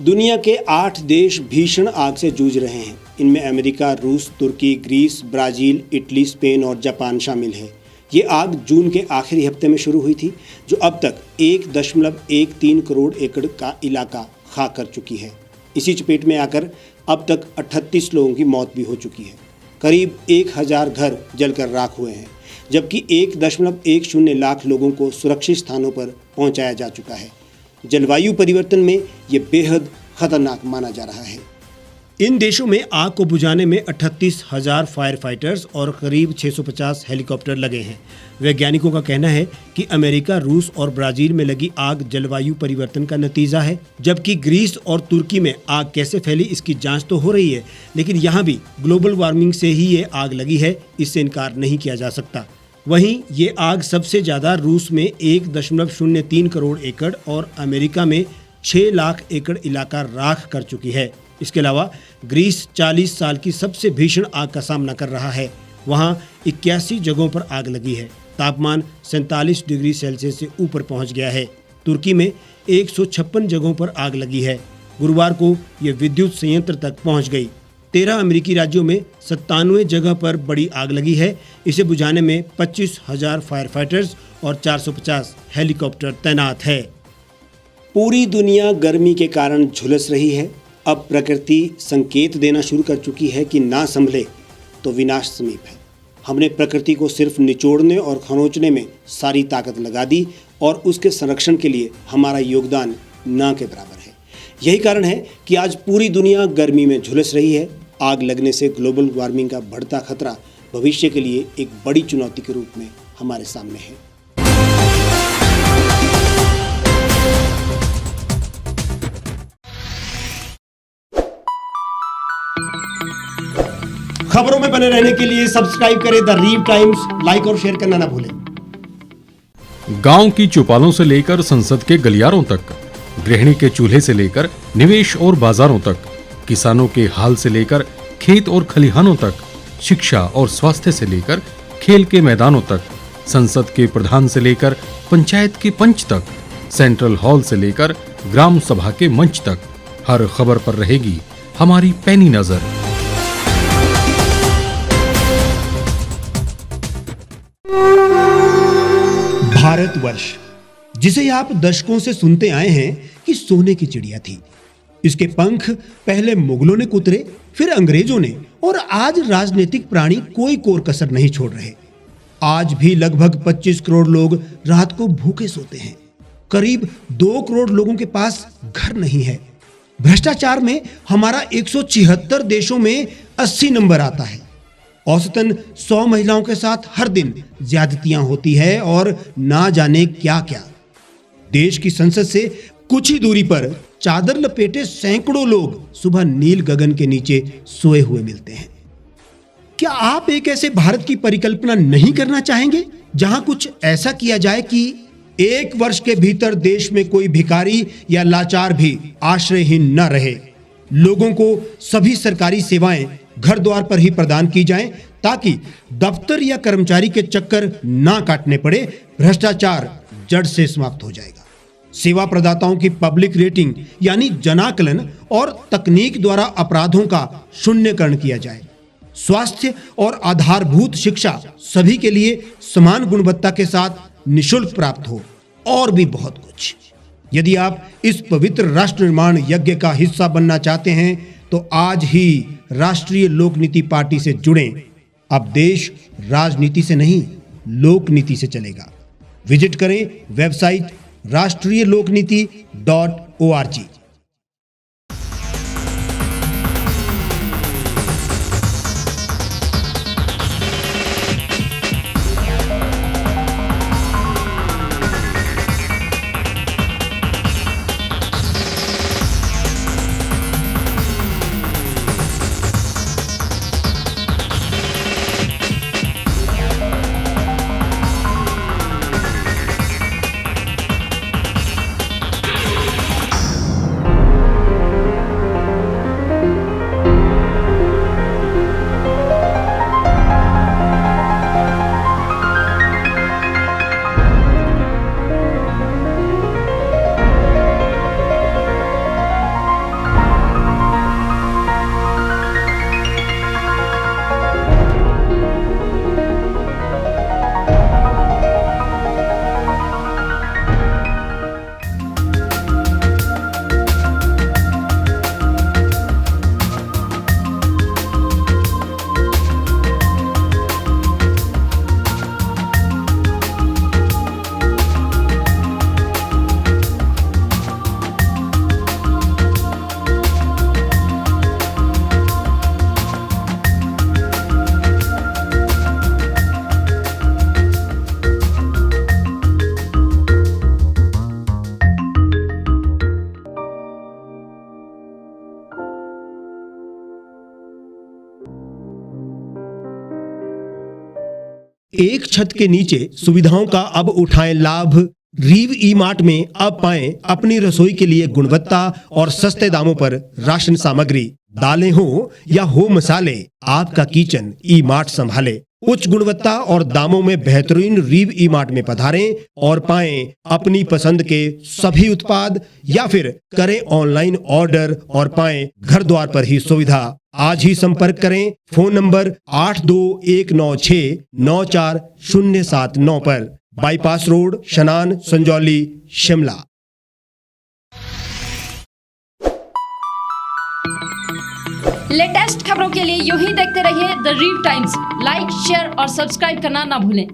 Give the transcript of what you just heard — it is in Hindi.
दुनिया के 8 देश भीषण आग से जूझ रहे हैं। इनमें अमेरिका, रूस, तुर्की, ग्रीस, ब्राज़ील, इटली, स्पेन और जापान शामिल है। ये आग जून के आखिरी हफ्ते में शुरू हुई थी, जो अब तक 1.13 करोड़ एकड़ का इलाका खाक कर चुकी है। इसी चपेट में आकर अब तक 38 लोगों की मौत भी हो चुकी है। करीब 1000 घर जलकर राख हुए हैं, जबकि 1.10 लाख लोगों को सुरक्षित स्थानों पर पहुंचाया जा चुका है। जलवायु परिवर्तन में ये बेहद खतरनाक माना जा रहा है। इन देशों में आग को बुझाने में 38,000 फायर फाइटर्स और करीब 650 हेलीकॉप्टर लगे हैं। वैज्ञानिकों का कहना है कि अमेरिका, रूस और ब्राजील में लगी आग जलवायु परिवर्तन का नतीजा है, जबकि ग्रीस और तुर्की में आग कैसे फैली इसकी जांच तो हो रही है, लेकिन यहाँ भी ग्लोबल वार्मिंग से ही ये आग लगी है, इससे इनकार नहीं किया जा सकता। वहीं ये आग सबसे ज़्यादा रूस में 1.03 करोड़ एकड़ और अमेरिका में 6 लाख एकड़ इलाका राख कर चुकी है। इसके अलावा ग्रीस 40 साल की सबसे भीषण आग का सामना कर रहा है। वहां 81 जगहों पर आग लगी है। तापमान 47 डिग्री सेल्सियस से ऊपर पहुंच गया है। तुर्की में 156 जगहों पर आग लगी है। गुरुवार को ये विद्युत संयंत्र तक पहुंच गई। 13 अमेरिकी राज्यों में 97 जगह पर बड़ी आग लगी है। इसे बुझाने में 25,000 फायर फाइटर्स और 450 हेलीकॉप्टर तैनात है। पूरी दुनिया गर्मी के कारण झुलस रही है। अब प्रकृति संकेत देना शुरू कर चुकी है कि ना संभले तो विनाश समीप है। हमने प्रकृति को सिर्फ निचोड़ने और खरोंचने में सारी ताकत लगा दी और उसके संरक्षण के लिए हमारा योगदान ना के बराबर है। यही कारण है कि आज पूरी दुनिया गर्मी में झुलस रही है। आग लगने से ग्लोबल वार्मिंग का बढ़ता खतरा भविष्य के लिए एक बड़ी चुनौती के रूप में हमारे सामने है। खबरों में बने रहने के लिए सब्सक्राइब करें द रीव टाइम्स, लाइक और शेयर करना ना भूलें। गांव की चौपालों से लेकर संसद के गलियारों तक, गृहिणी के चूल्हे से लेकर निवेश और बाजारों तक, किसानों के हाल से लेकर खेत और खलिहानों तक, शिक्षा और स्वास्थ्य से लेकर खेल के मैदानों तक, संसद के प्रधान से लेकर पंचायत के पंच तक, सेंट्रल हॉल से लेकर ग्राम सभा के मंच तक, हर खबर पर रहेगी हमारी पैनी नजर। भारतवर्ष, जिसे आप दशकों से सुनते आए हैं कि सोने की चिड़िया थी। इसके पंख पहले मुगलों ने कुतरे, फिर अंग्रेजों ने, और आज राजनीतिक प्राणी कोई कोर कसर नहीं छोड़ रहे। आज भी लगभग 25 करोड़ लोग रात को भूखे सोते हैं। करीब 2 करोड़ लोगों के पास घर नहीं है। भ्रष्टाचार में हमारा 176 देशों में 80 नंबर आता है। औसतन 100 महिलाओं के साथ हर दिन ज्यादतियां होती है और ना जाने क्या क्या। देश की संसद से कुछ ही दूरी पर चादर लपेटे सैकड़ों लोग सुबह नील गगन के नीचे सोए हुए मिलते हैं। क्या आप एक ऐसे भारत की परिकल्पना नहीं करना चाहेंगे जहां कुछ ऐसा किया जाए कि 1 वर्ष के भीतर देश में कोई भिखारी या लाचार भी आश्रयहीन न रहे? लोगों को सभी सरकारी सेवाएं घर द्वार पर ही प्रदान की जाएं, ताकि दफ्तर या कर्मचारी के चक्कर ना काटने पड़े। भ्रष्टाचार जड़ से समाप्त हो जाएगा। सेवा प्रदाताओं की पब्लिक रेटिंग यानी जनाकलन और तकनीक द्वारा अपराधों का शून्यकरण किया जाए। स्वास्थ्य और आधारभूत शिक्षा सभी के लिए समान गुणवत्ता के साथ निःशुल्क प्राप्त हो, और भी बहुत कुछ। यदि आप इस पवित्र राष्ट्र निर्माण यज्ञ का हिस्सा बनना चाहते हैं तो आज ही राष्ट्रीय लोक नीति पार्टी से जुड़ें। अब देश राजनीति से नहीं, लोक नीति से चलेगा। विजिट करें वेबसाइट rashtriyalokniti.org। एक छत के नीचे सुविधाओं का अब उठाएं लाभ। रीव ई मार्ट में अब पाएं अपनी रसोई के लिए गुणवत्ता और सस्ते दामों पर राशन सामग्री। दालें हो या हो मसाले, आपका किचन ई मार्ट संभाले। उच्च गुणवत्ता और दामों में बेहतरीन रीव ई मार्ट में पधारें और पाएं अपनी पसंद के सभी उत्पाद, या फिर करें ऑनलाइन ऑर्डर और पाएं घर द्वार पर ही सुविधा। आज ही संपर्क करें फोन नंबर 8219694079 पर, बाईपास रोड, शनान, संजौली, शिमला। लेटेस्ट खबरों के लिए यूं ही देखते रहिए द रीव टाइम्स। लाइक, शेयर और सब्सक्राइब करना ना भूलें।